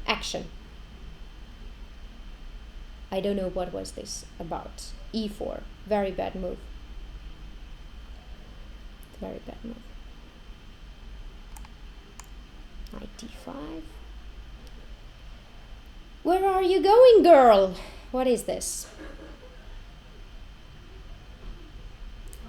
action. I don't know what was this about. e4, very bad move. Very bad move. Knight d5. Where are you going, girl? What is this?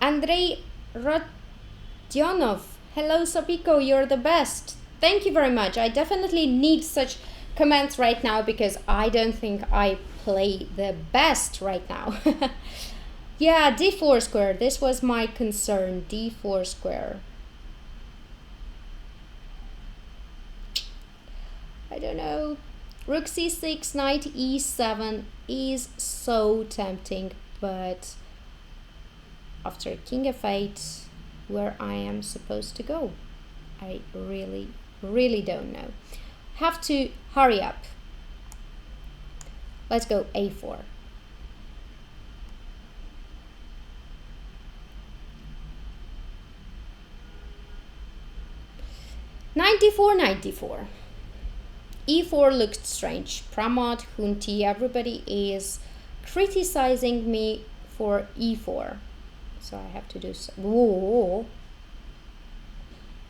Andrei Rodionov. Hello, Sopiko, you're the best. Thank you very much. I definitely need such comments right now because I don't think I play the best right now. Yeah, d4 square. This was my concern. d4 square. I don't know. Rook c6, knight e7 is so tempting, but after king f8, where I am supposed to go, I really don't know. Have to hurry up. Let's go a4. Knight d4, knight d4. e4 looked strange. Pramod, Hunti, everybody is criticizing me for e4. So I have to do so. Whoa.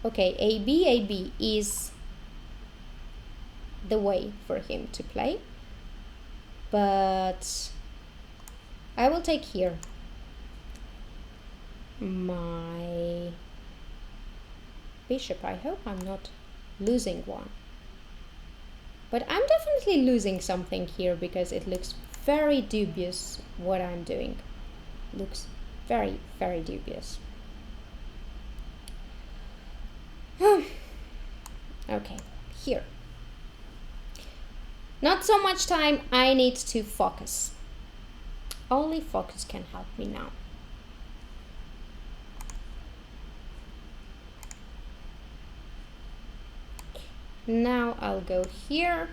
Okay, AB is the way for him to play. But I will take here my bishop. I hope I'm not losing one. But I'm definitely losing something here because it looks very dubious what I'm doing. Looks very dubious. Okay, here. Not so much time, I need to focus. Only focus can help me now. Now I'll go here,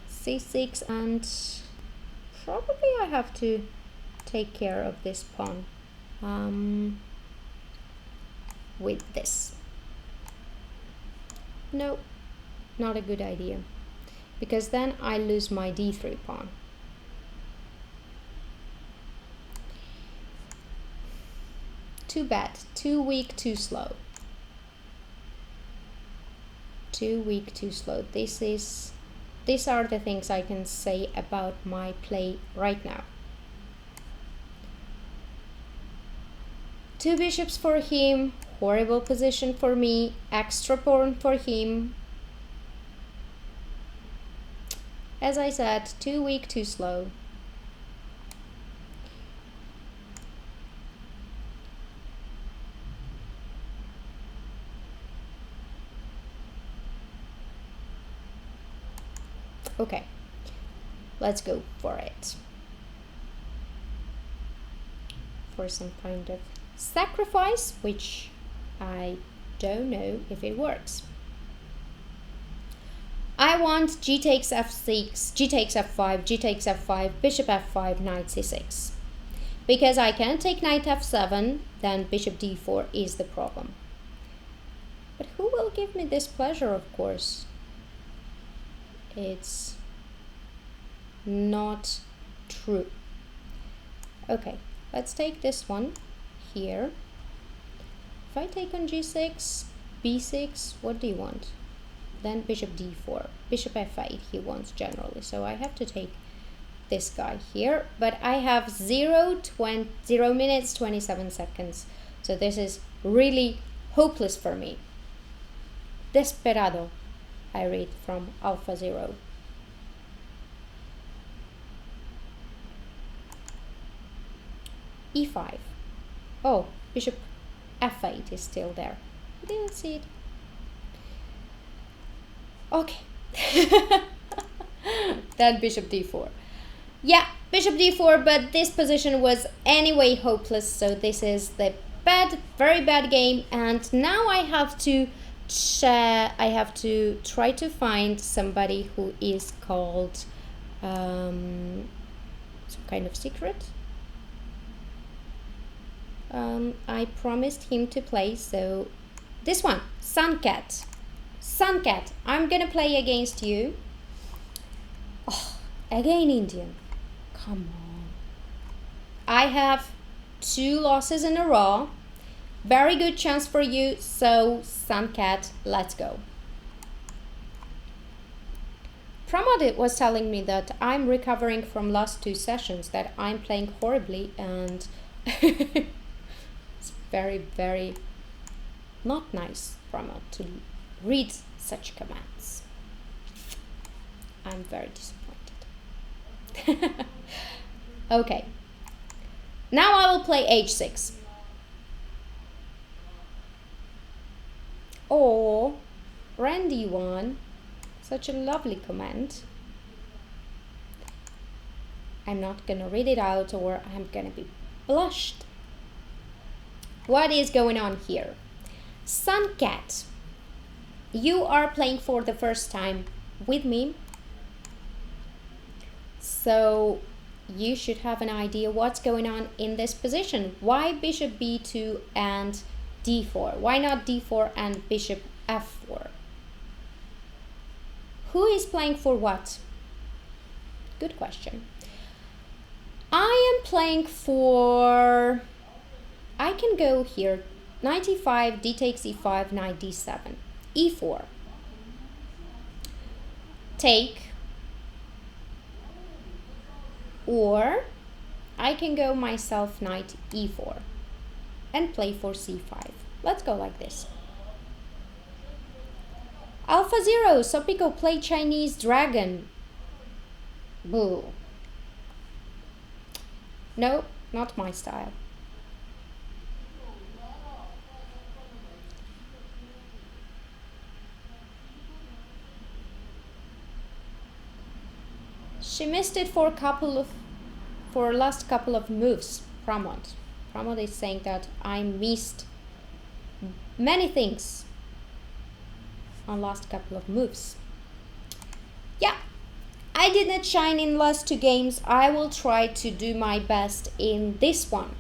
c6, and probably I have to take care of this pawn with this. No, not a good idea, because then I lose my d3 pawn. Too bad, too weak, too slow. Too weak, too slow. These are the things I can say about my play right now. Two bishops for him, horrible position for me, extra pawn for him. As I said, too weak, too slow. Okay, let's go for it. For some kind of sacrifice, which I don't know if it works. I want g takes f6, g takes f5, g takes f5, bishop f5, knight c6. Because I can't take knight f7, then bishop d4 is the problem. But who will give me this pleasure, of course? It's not true. Okay, let's take this one here. If I take on g6, b6, what do you want? Then bishop d4, bishop f8 he wants generally, so I have to take this guy here, but I have 0 minutes 27 seconds, so this is really hopeless for me. Desperado. I read from Alpha Zero. E5. Oh, bishop F8 is still there. Didn't see it. Okay. Then bishop D4. Yeah, bishop D4, but this position was anyway hopeless, so this is the very bad game, and now I have to try to find somebody who is called some kind of secret. I promised him to play, so this one, Suncat. Suncat, I'm gonna play against you. Oh, again Indian. Come on. I have 2 losses in a row. Very good chance for you, so Suncat, let's go. Pramod was telling me that I'm recovering from last 2 sessions, that I'm playing horribly, and it's very, very not nice, Pramod, to read such commands. I'm very disappointed. Okay. Now I will play h6. Oh, Randy won. Such a lovely comment. I'm not gonna read it out or I'm gonna be blushed. What is going on here? Suncat, you are playing for the first time with me, so you should have an idea what's going on in this position. Why bishop b2 and d4? Why not d4 and bishop f4? Who is playing for what? Good question. I am playing for... I can go here. Knight e5, d takes e5, knight d7, e4. Take. Or I can go myself knight e4 and play for c5. Let's go like this. Alpha Zero, Sopiko play Chinese dragon. Boo. No, not my style. She missed it for last couple of moves, Pramod. Pramod is saying that I missed many things on last couple of moves. Yeah, I did not shine in last 2 games. I will try to do my best in this one.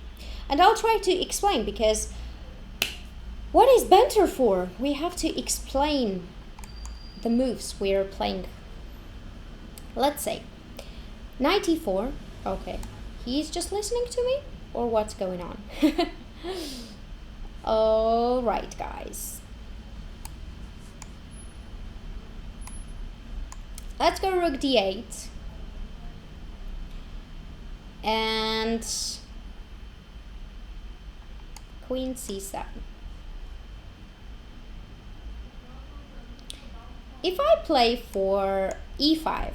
And I'll try to explain, because what is Banter for? We have to explain the moves we are playing. Let's say knight e4. Okay, he's just listening to me, or what's going on? All right, guys. Let's go rook d8 and queen c7. If I play for e5,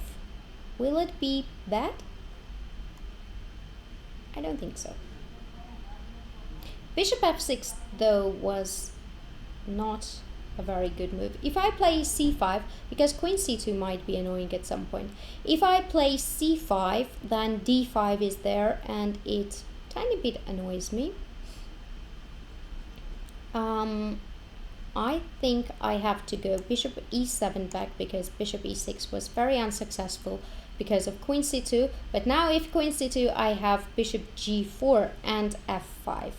will it be bad? I don't think so. Bishop f6 though was not a very good move. If I play c5, because queen c2 might be annoying at some point. If I play c5, then d5 is there and it tiny bit annoys me. I think I have to go bishop e7 back, because bishop e6 was very unsuccessful because of queen c2. But now if queen c2, I have bishop g4 and f5.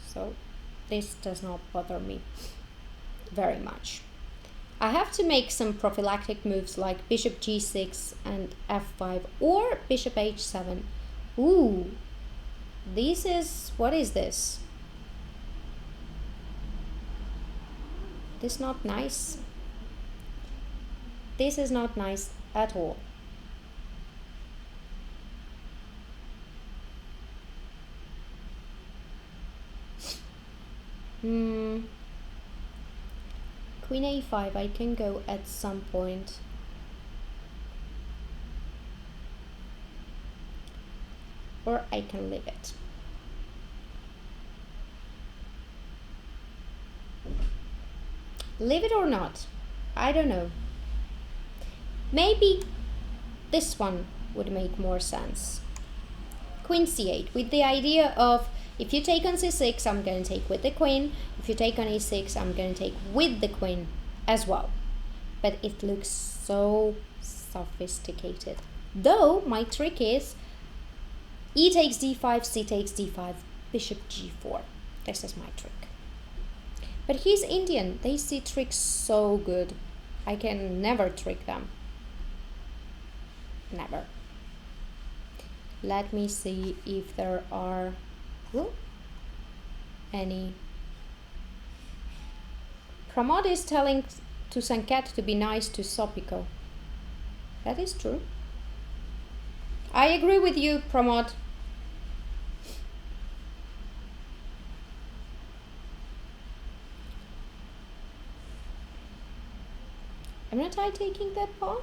So this does not bother me very much. I have to make some prophylactic moves like bishop g6 and f5 or bishop h7. Ooh, this is... what is this? This is not nice. This is not nice at all. Queen a5, I can go at some point. Or I can leave it. Leave it or not? I don't know. Maybe this one would make more sense. Queen c8, with the idea of if you take on c6, I'm going to take with the queen. If you take on e6, I'm going to take with the queen as well. But it looks so sophisticated. Though my trick is e takes d5, c takes d5, bishop g4. This is my trick. But he's Indian. They see tricks so good. I can never trick them. Never. Let me see if there are any. Pramod is telling to Sanket to be nice to Sopiko. That is true. I agree with you, Pramod. Am not I taking that pawn?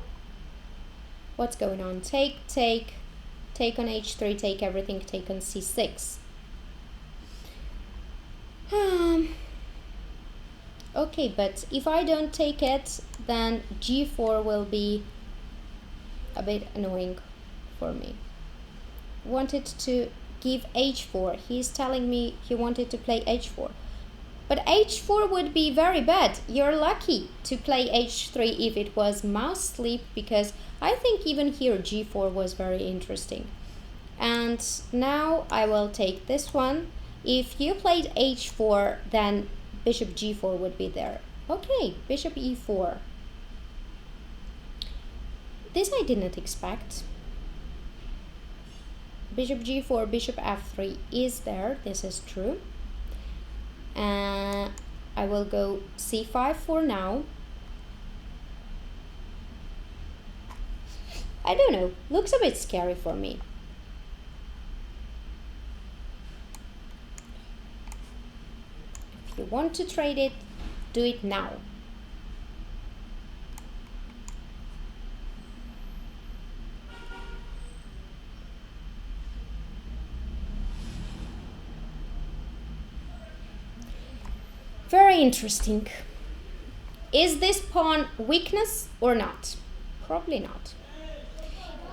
What's going on? Take on h3, take everything, take on c6. Okay, but if I don't take it, then g4 will be a bit annoying for me. Wanted to give h4. He's telling me he wanted to play h4. But h4 would be very bad. You're lucky to play h3 if it was mouse sleep, because I think even here g4 was very interesting. And now I will take this one. If you played h4, then bishop g4 would be there. Okay, bishop e4. This I didn't expect. Bishop g4, bishop f3 is there. This is true. I will go c5 for now. I don't know, looks a bit scary for me. If you want to trade it, do it now. Very interesting. Is this pawn weakness or not? Probably not.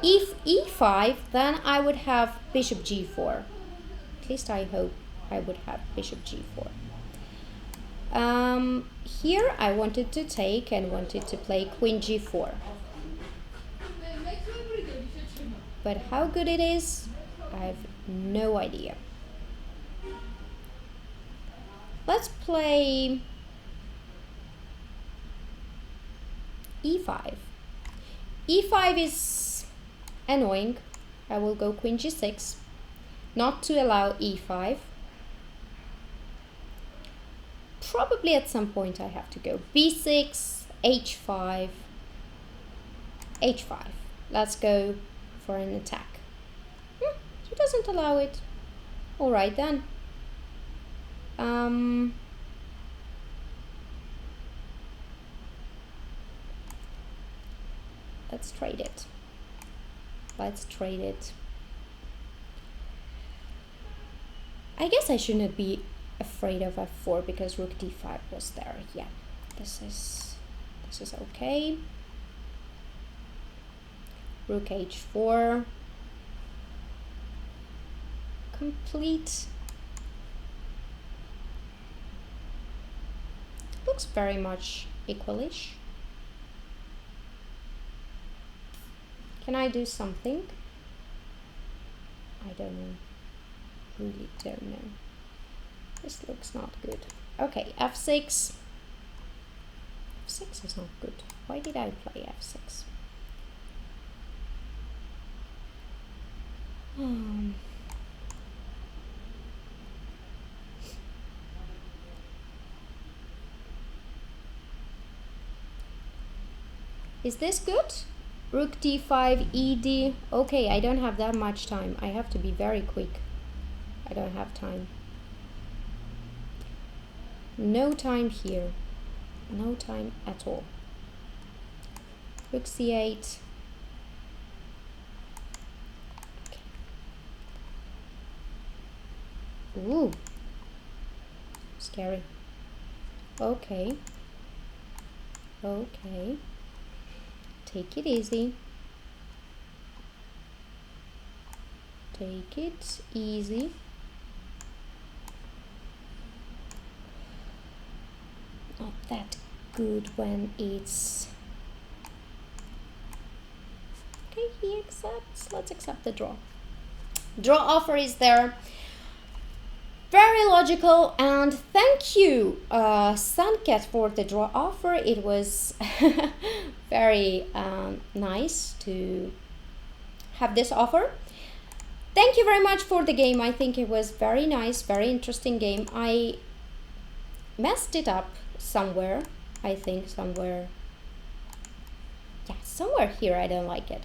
If e5, then I would have bishop g4. At least I hope I would have bishop g4. Here I wanted to take and wanted to play queen g4. But how good it is, I have no idea. Let's play e5. e5 is annoying. I will go queen g6, not to allow e5. Probably at some point I have to go b6, h5, h5. Let's go for an attack. He doesn't allow it. All right then. Let's trade it. Let's trade it. I guess I shouldn't be afraid of f4 because rook d5 was there. Yeah, this is okay. Rook h4. Complete. Looks very much equalish. Can I do something? I don't know. Really don't know. This looks not good. Okay, f6. f6 is not good. Why did I play f6? Is this good? Rook d5, ed. Okay, I don't have that much time. I have to be very quick. I don't have time. No time here. No time at all. Rook c8. Okay. Ooh. Scary. Okay. Okay. Take it easy. Take it easy. Not that good when it's... Okay, he accepts. Let's accept the draw. Draw offer is there. Very logical, and thank you, Suncat, for the draw offer. It was very nice to have this offer. Thank you very much for the game. I think it was very nice, very interesting game. I messed it up somewhere. I think somewhere. Yeah, somewhere here I don't like it.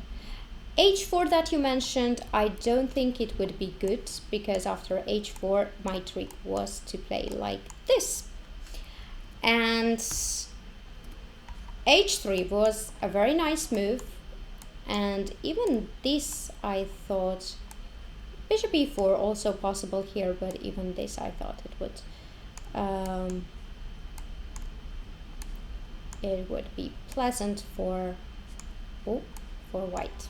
h4 that you mentioned, I don't think it would be good, because after h4 my trick was to play like this. And h3 was a very nice move, and even this I thought, bishop e4 also possible here, but even this I thought it would be pleasant for white.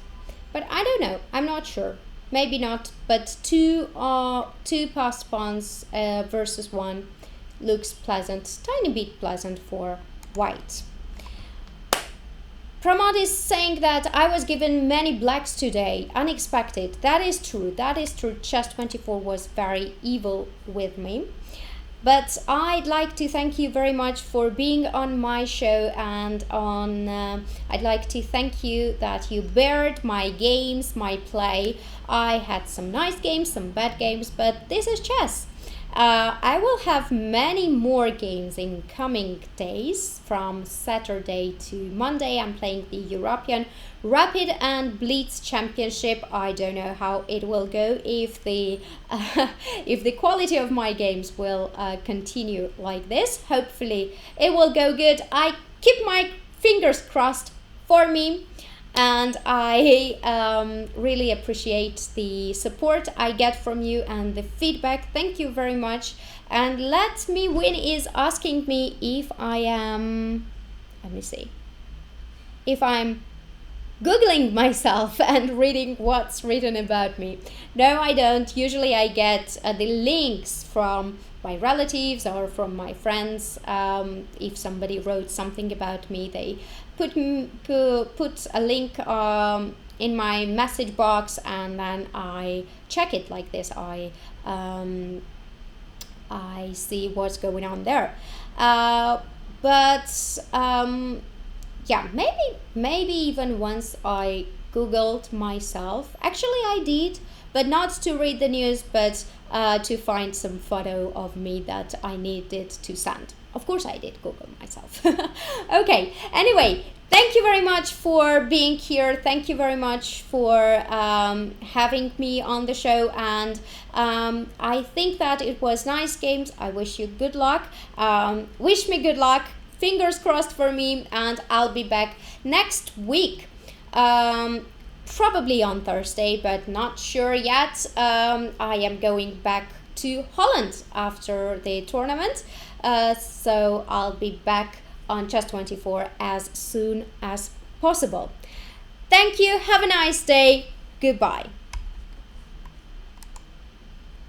But I don't know, I'm not sure, maybe not, but two passed pawns versus one looks pleasant, tiny bit pleasant for white. Pramod is saying that I was given many blacks today, unexpected. That is true, Chess24 was very evil with me. But I'd like to thank you very much for being on my show, and I'd like to thank you that you bared my games, my play. I had some nice games, some bad games, but this is chess. I will have many more games in coming days. From Saturday to Monday, I'm playing the European Rapid and Blitz Championship. I don't know how it will go, if the quality of my games will continue like this. Hopefully it will go good. I keep my fingers crossed for me. And I really appreciate the support I get from you and the feedback. Thank you very much. And Let Me Win is asking me if I am, let me see, if I'm Googling myself and reading what's written about me. No, I don't. Usually I get the links from my relatives or from my friends. If somebody wrote something about me, they put a link in my message box, and then I check it like this. I see what's going on there. Yeah, maybe even once I Googled myself. Actually, I did, but not to read the news, but to find some photo of me that I needed to send. Of course, I did Google myself. Okay, anyway, thank you very much for being here. Thank you very much for having me on the show. And I think that it was nice games. I wish you good luck. Wish me good luck. Fingers crossed for me. And I'll be back next week. Probably on Thursday, but not sure yet. I am going back to Holland after the tournament. So I'll be back on Chess24 as soon as possible. Thank you. Have a nice day. Goodbye.